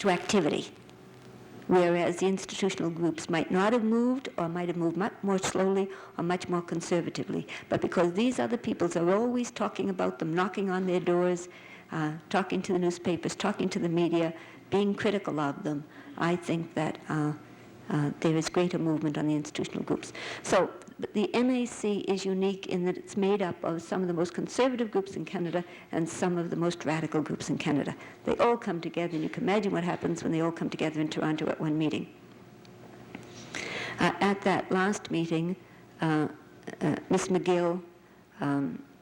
to activity, whereas the institutional groups might not have moved or might have moved much more slowly or much more conservatively. But because these other peoples are always talking about them, knocking on their doors, talking to the newspapers, talking to the media, being critical of them, I think that there is greater movement on the institutional groups. So the MAC is unique in that it's made up of some of the most conservative groups in Canada and some of the most radical groups in Canada. They all come together, and you can imagine what happens when they all come together in Toronto at one meeting. At that last meeting, Ms. McGill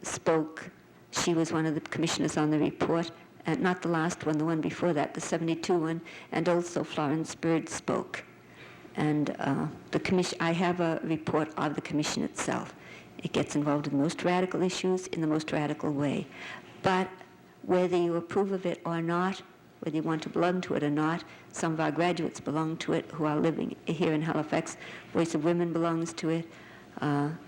spoke. She was one of the commissioners on the report, and not the last one, the one before that, the 72 one, and also Florence Bird spoke. And the commission, I have a report of the commission itself. It gets involved in the most radical issues in the most radical way. But whether you approve of it or not, whether you want to belong to it or not, some of our graduates belong to it who are living here in Halifax. Voice of Women belongs to it.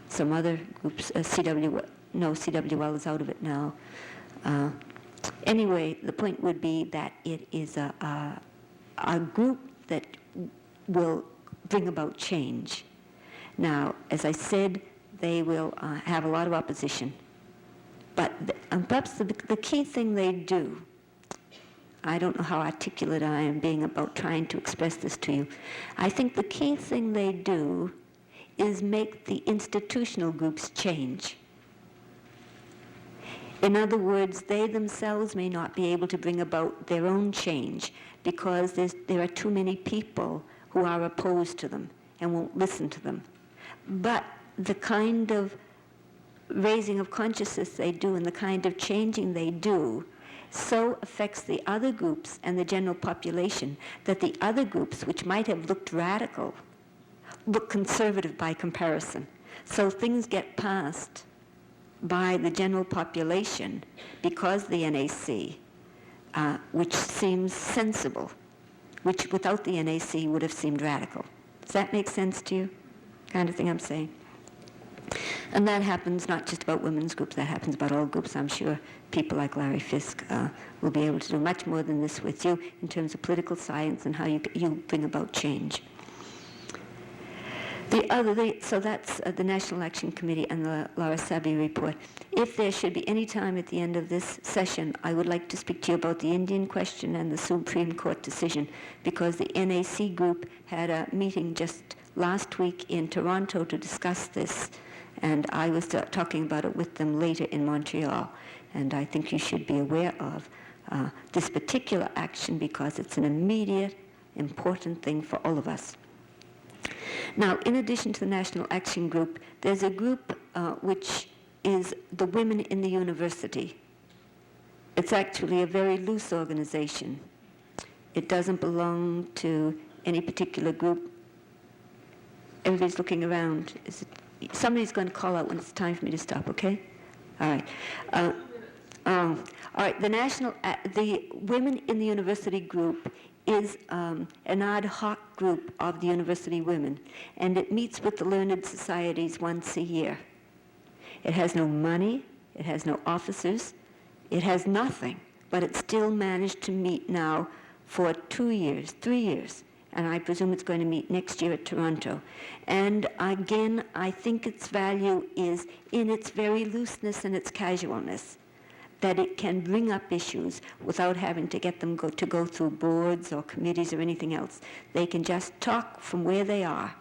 Some other groups, CWL is out of it now. Anyway, the point would be that it is a group that will bring about change. Now, as I said, they will have a lot of opposition. But perhaps the key thing they do, I don't know how articulate I am being about trying to express this to you. I think the key thing they do is make the institutional groups change. In other words, they themselves may not be able to bring about their own change because there are too many people who are opposed to them and won't listen to them. But the kind of raising of consciousness they do and the kind of changing they do so affects the other groups and the general population that the other groups, which might have looked radical, look conservative by comparison. So things get passed by the general population because the NAC, which seems sensible, which without the NAC would have seemed radical. Does that make sense to you? Kind of thing I'm saying. And that happens not just about women's groups, that happens about all groups. I'm sure people like Larry Fisk will be able to do much more than this with you in terms of political science and how you bring about change. So that's the National Action Committee and the Laura Sabi report. If there should be any time at the end of this session, I would like to speak to you about the Indian question and the Supreme Court decision, because the NAC group had a meeting just last week in Toronto to discuss this, and I was talking about it with them later in Montreal. And I think you should be aware of this particular action because it's an immediate, important thing for all of us. Now, in addition to the National Action Group, there's a group which is the Women in the University. It's actually a very loose organization. It doesn't belong to any particular group. Everybody's looking around. Somebody's going to call out when it's time for me to stop, okay? All right. All right, the Women in the University group is an ad hoc group of the university women, and it meets with the learned societies once a year. It has no money, it has no officers, it has nothing, but it still managed to meet now for 3 years, and I presume it's going to meet next year at Toronto. And again, I think its value is in its very looseness and its casualness, that it can bring up issues without having to get them to go through boards or committees or anything else. They can just talk from where they are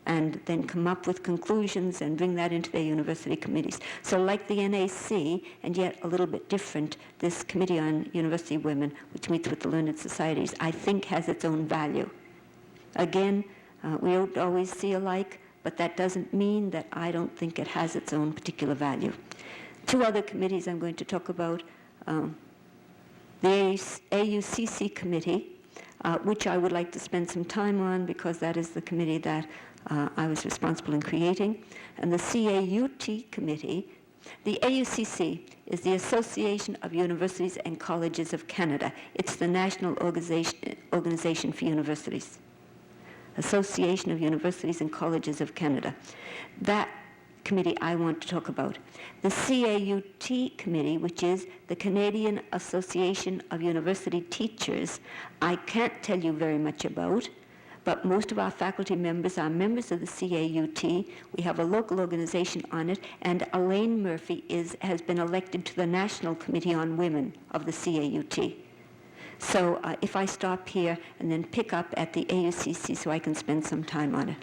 and then come up with conclusions and bring that into their university committees. So like the NAC, and yet a little bit different, this Committee on University Women, which meets with the learned societies, I think has its own value. Again, we don't always see alike, but that doesn't mean that I don't think it has its own particular value. Two other committees I'm going to talk about. The AUCC committee, which I would like to spend some time on because that is the committee that I was responsible in creating, and the CAUT committee. The AUCC is the Association of Universities and Colleges of Canada. It's the national organization for universities. Association of Universities and Colleges of Canada. That committee I want to talk about. The CAUT committee, which is the Canadian Association of University Teachers, I can't tell you very much about, but most of our faculty members are members of the CAUT. We have a local organization on it, and Elaine Murphy has been elected to the National Committee on Women of the CAUT. So if I stop here and then pick up at the AUCC so I can spend some time on it.